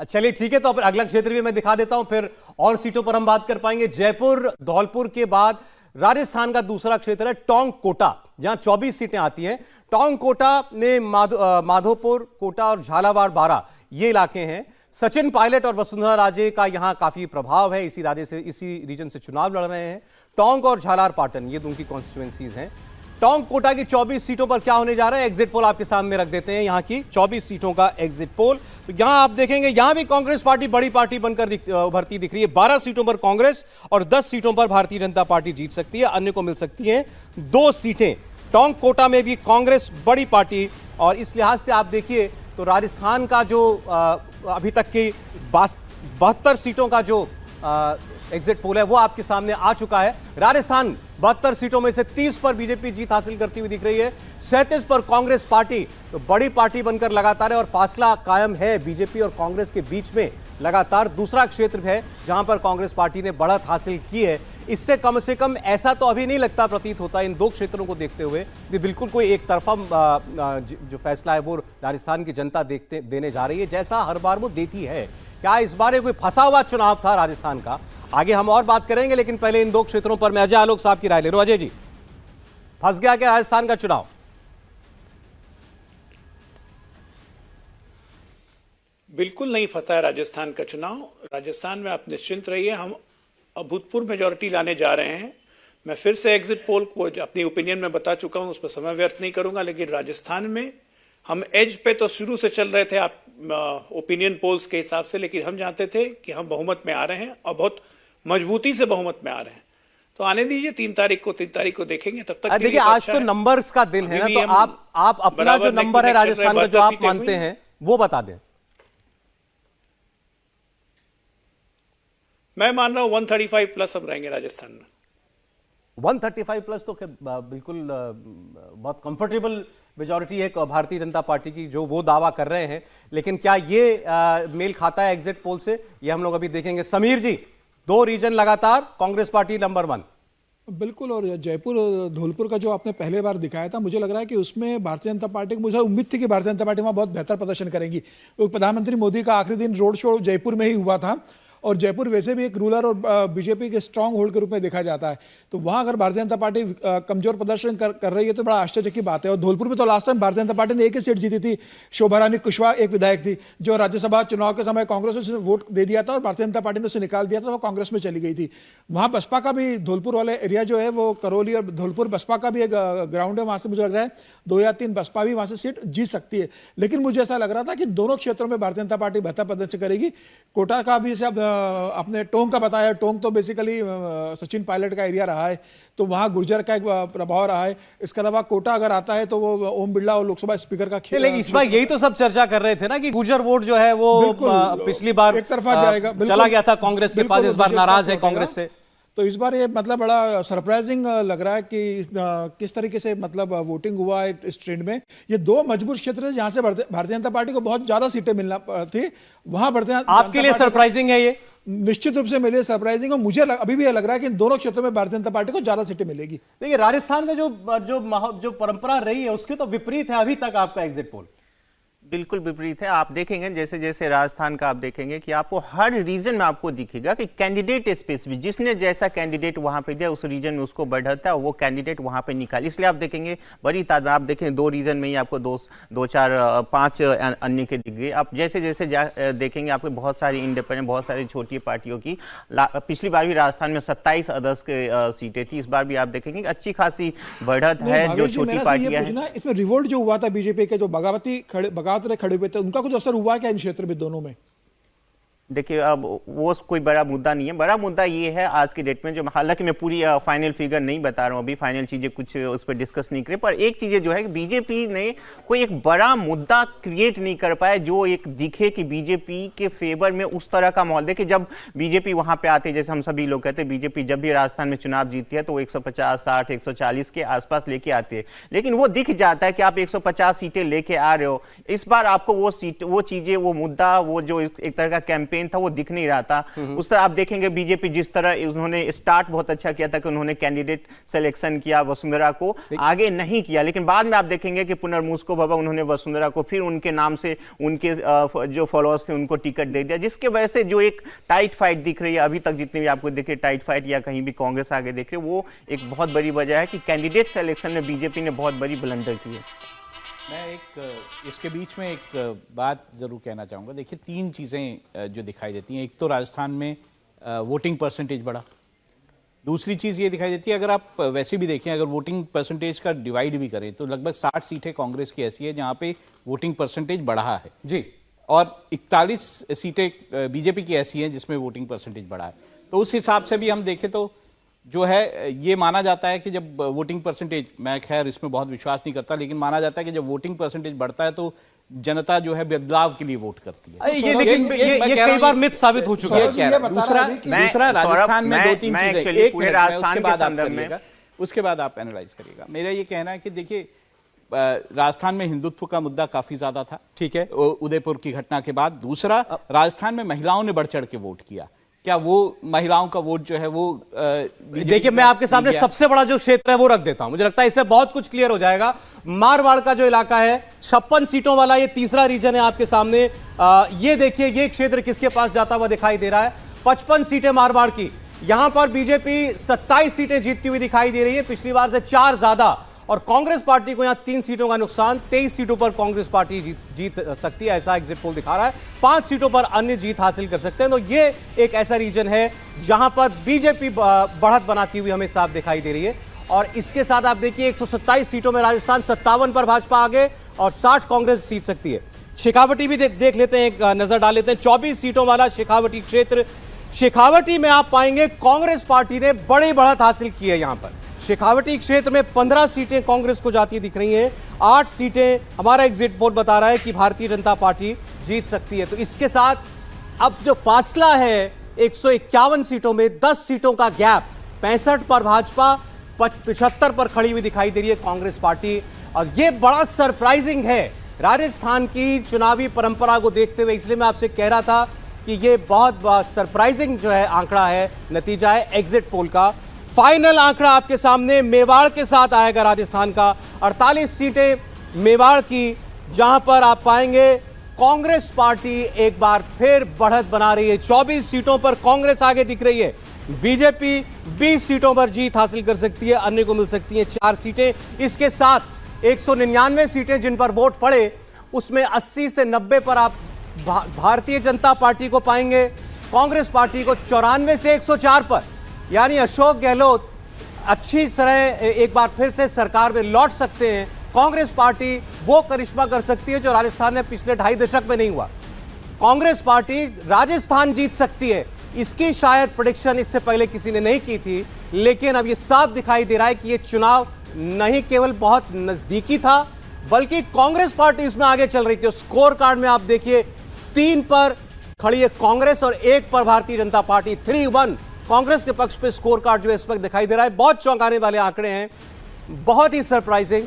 चलिए ठीक है, तो अगला क्षेत्र भी मैं दिखा देता हूं, फिर और सीटों पर हम बात कर पाएंगे। जयपुर धौलपुर के बाद राजस्थान का दूसरा क्षेत्र है टोंक कोटा, जहां 24 सीटें आती हैं। टोंक कोटा में माधोपुर, कोटा और झालावाड़, बारां ये इलाके हैं। सचिन पायलट और वसुंधरा राजे का यहां काफी प्रभाव है, इसी रीजन से चुनाव लड़ रहे हैं। टोंक और झालार पाटन ये उनकी कॉन्स्टिट्यूएंसीज हैं। टोंक कोटा की 24 सीटों पर क्या होने जा रहा है, एग्जिट पोल आपके सामने रख देते हैं। यहां की 24 सीटों का एग्जिट पोल, तो यहां आप देखेंगे यहां भी कांग्रेस पार्टी बड़ी पार्टी बनकर उभरती दिख रही है। 12 सीटों पर कांग्रेस और 10 सीटों पर भारतीय जनता पार्टी जीत सकती है, अन्य को मिल सकती हैं 2 सीटें। टोंक कोटा में भी कांग्रेस बड़ी पार्टी, और इस लिहाज से आप देखिए तो राजस्थान का जो अभी तक की 72 सीटों का जो एग्जिट पोल है वो आपके सामने आ चुका है। राजस्थान 72 सीटों में से 30 पर बीजेपी जीत हासिल करती हुई दिख रही है, 37 पर कांग्रेस पार्टी तो बड़ी पार्टी बनकर लगातार है, और फासला कायम है बीजेपी और कांग्रेस के बीच में लगातार। दूसरा क्षेत्र है जहां पर कांग्रेस पार्टी ने बढ़त हासिल की है। इससे कम से कम ऐसा तो अभी नहीं लगता प्रतीत होता इन 2 क्षेत्रों को देखते हुए कि बिल्कुल कोई एक तरफा जो फैसला है वो राजस्थान की जनता देने जा रही है, जैसा हर बार वो देती है। क्या इस बार कोई फंसा हुआ चुनाव था राजस्थान का? आगे हम और बात करेंगे, लेकिन पहले इन 2 क्षेत्रों पर मैं अजय आलोक साहब की राय ले रहा हूं। अजय जी, फंस गया क्या राजस्थान का चुनाव? बिल्कुल नहीं फंसा है राजस्थान का चुनाव। राजस्थान में आप निश्चिंत रहिए, हम अभूतपूर्व मेजॉरिटी लाने जा रहे हैं। मैं फिर से एग्जिट पोल को अपनी ओपिनियन में बता चुका हूं, उस पर समय व्यर्थ नहीं करूंगा, लेकिन राजस्थान में हम एज पे तो शुरू से चल रहे थे आप ओपिनियन पोल्स के हिसाब से, लेकिन हम जानते थे कि हम बहुमत में आ रहे हैं और बहुत मजबूती से बहुमत में आ रहे हैं। तो आने दीजिए 3 तारीख को देखेंगे। तब तक देखिए आज तो नंबर्स का दिन है ना, तो आप अपना जो नंबर है राजस्थान का जो आप मानते हैं वो बता दें। मैं मान रहा हूं 135 प्लस हम रहेंगे राजस्थान में। 135 प्लस तो बिल्कुल बहुत कंफर्टेबल मेजॉरिटी है भारतीय जनता पार्टी की, जो वो दावा कर रहे हैं। लेकिन क्या ये मेल खाता है एग्जिट पोल से, ये हम लोग अभी देखेंगे। समीर जी, 2 रीजन लगातार कांग्रेस पार्टी नंबर 1। बिल्कुल, और जयपुर धौलपुर का जो आपने पहले बार दिखाया था, मुझे लग रहा है कि उसमें भारतीय जनता पार्टी को, मुझे उम्मीद थी कि भारतीय जनता पार्टी वहाँ बहुत बेहतर प्रदर्शन करेगी। तो प्रधानमंत्री मोदी का आखिरी दिन रोड शो जयपुर में ही हुआ था, और जयपुर वैसे भी एक रूरल और बीजेपी के स्ट्रांग होल्ड के रूप में देखा जाता है। तो वहाँ अगर भारतीय जनता पार्टी कमजोर प्रदर्शन कर रही है तो बड़ा आश्चर्य की बात है। और धौलपुर में तो last time Bharatiya Janata party ने एक ही सीट जीती थी, शोभा रानी कुशवाहा एक विधायक थी, जो राज्यसभा चुनाव के समय कांग्रेस ने वोट दे दिया था और भारतीय जनता पार्टी ने उसे निकाल दिया था, वो कांग्रेस में चली गई थी। वहाँ बसपा का भी धौलपुर वाले एरिया जो है वो करौली और धौलपुर बसपा का भी एक ग्राउंड है, वहाँ से मुझे लग रहा है 2 या 3 बसपा भी वहाँ से सीट जीत सकती है। लेकिन मुझे ऐसा लग रहा था कि दोनों क्षेत्रों में भारतीय जनता पार्टी बेहतर प्रदर्शन करेगी। कोटा का भी जैसे आपने टोंक का बताया, टोंक तो बेसिकली सचिन पायलट का एरिया रहा है, तो वहाँ गुर्जर का एक प्रभाव रहा है। इसके अलावा कोटा अगर आता है तो वो ओम बिरला और लोकसभा स्पीकर का खेल। लेकिन इस बार यही तो सब चर्चा कर रहे थे ना कि गुर्जर वोट जो है वो पिछली बार एक तरफा जाएगा, चला गया था कांग्रेस के पास, इस बार नाराज है कांग्रेस से। तो इस बार ये मतलब बड़ा सरप्राइजिंग लग रहा है कि किस तरीके से मतलब वोटिंग हुआ है इस ट्रेंड में। ये 2 मजबूत क्षेत्र है जहां से भारतीय जनता पार्टी को बहुत ज्यादा सीटें मिलना थी, वहां भारतीय आपके लिए सरप्राइजिंग है ये? निश्चित रूप से मेरे लिए सरप्राइजिंग, और मुझे अभी भी लग रहा है कि इन दोनों क्षेत्रों में भारतीय जनता पार्टी को ज्यादा सीटें मिलेगी। देखिए राजस्थान का जो परंपरा रही है उसके तो विपरीत है अभी तक आपका एग्जिट पोल। बिल्कुल विपरीत है। आप देखेंगे जैसे जैसे राजस्थान का आप देखेंगे कि आपको हर रीजन में आपको दिखेगा कि कैंडिडेट स्पेसिफिक, जिसने जैसा कैंडिडेट वहां पे दिया उस रीजन में उसको बढ़ता है, वो कैंडिडेट वहां पे निकाल। इसलिए आप देखेंगे बड़ी तादाद में, आप देखेंगे 2 रीजन में ही आपको 2, 4, 5 अन्य के दिख गए। आप जैसे जैसे देखेंगे आपको बहुत सारी इंडिपेंडेंट, बहुत सारी छोटी पार्टियों की, पिछली बार भी राजस्थान में 27 अदर्स के सीटें थी, इस बार भी आप देखेंगे अच्छी खासी बढ़त है जो छोटी पार्टियां हैं। इसमें रिवोल्ट जो हुआ था बीजेपी के, जो बगावत खड़े हुए थे, उनका कुछ असर हुआ क्या इन क्षेत्र में दोनों में? देखिए अब वो कोई बड़ा मुद्दा नहीं है। बड़ा मुद्दा ये है आज की डेट में, जो हालांकि मैं पूरी फाइनल फिगर नहीं बता रहा हूँ, अभी फाइनल चीजें कुछ उस पर डिस्कस नहीं करे, पर एक चीजें जो है कि बीजेपी ने कोई एक बड़ा मुद्दा क्रिएट नहीं कर पाया जो एक दिखे कि बीजेपी के फेवर में उस तरह का माहौल। देखिए जब बीजेपी वहां पे आते, जैसे हम सभी लोग कहते हैं बीजेपी जब भी राजस्थान में चुनाव जीतती है तो वो 150, 60, 140 के आसपास लेके आती है, लेकिन वो दिख जाता है कि आप 150 सीटें लेके आ रहे हो। इस बार आपको वो चीजें, वो मुद्दा, वो जो एक तरह का कैंपेन मेन था वो दिख नहीं रहा था। उस तरह आप देखेंगे बीजेपी जिस तरह उन्होंने स्टार्ट बहुत अच्छा किया था कि उन्होंने कैंडिडेट सिलेक्शन किया, वसुंधरा को आगे नहीं किया, लेकिन बाद में आप देखेंगे कि पुनर्मुस्को बाबा उन्होंने वसुंधरा को फिर उनके नाम से उनके जो फॉलोअर्स थे उनको टिकट दे दिया, जिसके वजह से जो एक टाइट फाइट दिख रही है अभी तक, जितने भी आपको देखे टाइट फाइट या कहीं भी कांग्रेस आगे देख रहे, वो एक बहुत बड़ी वजह है कि कैंडिडेट सिलेक्शन में बीजेपी ने बहुत बड़ी ब्लंडर की है। मैं इसके बीच में एक बात ज़रूर कहना चाहूँगा। देखिए, तीन चीज़ें जो दिखाई देती हैं। एक तो राजस्थान में वोटिंग परसेंटेज बढ़ा। दूसरी चीज़ ये दिखाई देती है, अगर आप वैसे भी देखें, अगर वोटिंग परसेंटेज का डिवाइड भी करें तो लगभग 60 सीटें कांग्रेस की ऐसी है जहाँ पे वोटिंग परसेंटेज बढ़ा है जी, और 41 सीटें बीजेपी की ऐसी हैं जिसमें वोटिंग परसेंटेज बढ़ा है। तो उस हिसाब से भी हम देखें तो जो है ये माना जाता है कि जब वोटिंग परसेंटेज, मैं खैर इसमें बहुत विश्वास नहीं करता, लेकिन माना जाता है कि जब वोटिंग परसेंटेज बढ़ता है तो जनता जो है बदलाव के लिए वोट करती है। ये लेकिन ये कई बार मिथ साबित हो चुका है। दूसरा राजस्थान में दो तीन चीजें, एक मिनट में उसके बाद आप करिएगा, उसके बाद आप एनालाइज करिएगा। मेरा ये कहना है कि देखिए, राजस्थान में हिंदुत्व का मुद्दा काफी ज्यादा था, ठीक है, उदयपुर की घटना के बाद। दूसरा, राजस्थान में महिलाओं ने बढ़ चढ़ के वोट किया। क्या वो महिलाओं का वोट जो है वो देखिए, मैं आपके सामने सबसे बड़ा जो क्षेत्र है वो रख देता हूं, मुझे लगता है इससे बहुत कुछ क्लियर हो जाएगा। मारवाड़ का जो इलाका है 56 सीटों वाला, ये तीसरा रीजन है आपके सामने। ये देखिए, ये क्षेत्र किसके पास जाता हुआ दिखाई दे रहा है, 55 सीटें मारवाड़ की। यहां पर बीजेपी 27 सीटें जीतती हुई दिखाई दे रही है, पिछली बार से 4 ज्यादा। और कांग्रेस पार्टी को यहां 3 सीटों का नुकसान, 23 सीटों पर कांग्रेस पार्टी जीत सकती है, ऐसा एग्जिट पोल दिखा रहा है। 5 सीटों पर अन्य जीत हासिल कर सकते हैं। तो ये एक ऐसा रीजन है जहां पर बीजेपी बढ़त बनाती हुई हमें साफ दिखाई दे रही है। और इसके साथ आप देखिए, 127 सीटों में राजस्थान, 57 पर भाजपा आगे और 60 कांग्रेस जीत सकती है। शेखावटी भी देख लेते हैं, एक नजर डाल लेते हैं। 24 सीटों वाला शेखावटी क्षेत्र, शेखावटी में आप पाएंगे कांग्रेस पार्टी ने बड़ी बढ़त हासिल की है। यहां पर शेखावटी क्षेत्र में 15 सीटें कांग्रेस को जाती दिख रही हैं, 8 सीटें हमारा एग्जिट पोल बता रहा है कि भारतीय जनता पार्टी जीत सकती है। तो इसके साथ अब जो फासला है 151 सीटों में, 10 सीटों का गैप, 65 पर भाजपा, 75 पर खड़ी हुई दिखाई दे रही है कांग्रेस पार्टी। और यह बड़ा सरप्राइजिंग है राजस्थान की चुनावी परंपरा को देखते हुए, इसलिए मैं आपसे कह रहा था कि यह बहुत सरप्राइजिंग जो है आंकड़ा है, नतीजा है एग्जिट पोल का। फाइनल आंकड़ा आपके सामने मेवाड़ के साथ आएगा राजस्थान का, 48 सीटें मेवाड़ की, जहां पर आप पाएंगे कांग्रेस पार्टी एक बार फिर बढ़त बना रही है। 24 सीटों पर कांग्रेस आगे दिख रही है, बीजेपी 20 सीटों पर जीत हासिल कर सकती है, अन्य को मिल सकती हैं 4 सीटें। इसके साथ 199 सीटें जिन पर वोट पड़े, उसमें 80 से 90 पर आप भारतीय जनता पार्टी को पाएंगे, कांग्रेस पार्टी को 94 से 104 पर। यानी अशोक गहलोत अच्छी तरह एक बार फिर से सरकार में लौट सकते हैं। कांग्रेस पार्टी वो करिश्मा कर सकती है जो राजस्थान में पिछले 2.5 दशक में नहीं हुआ। कांग्रेस पार्टी राजस्थान जीत सकती है, इसकी शायद प्रेडिक्शन इससे पहले किसी ने नहीं की थी, लेकिन अब ये साफ दिखाई दे रहा है कि ये चुनाव नहीं केवल बहुत नजदीकी था, बल्कि कांग्रेस पार्टी इसमें आगे चल रही थी। स्कोर कार्ड में आप देखिए, 3 पर खड़ी है कांग्रेस और 1 पर भारतीय जनता पार्टी। 3-1 कांग्रेस के पक्ष पे स्कोर कार्ड जो है इस वक्त दिखाई दे रहा है। बहुत चौंकाने वाले आंकड़े हैं, बहुत ही सरप्राइजिंग।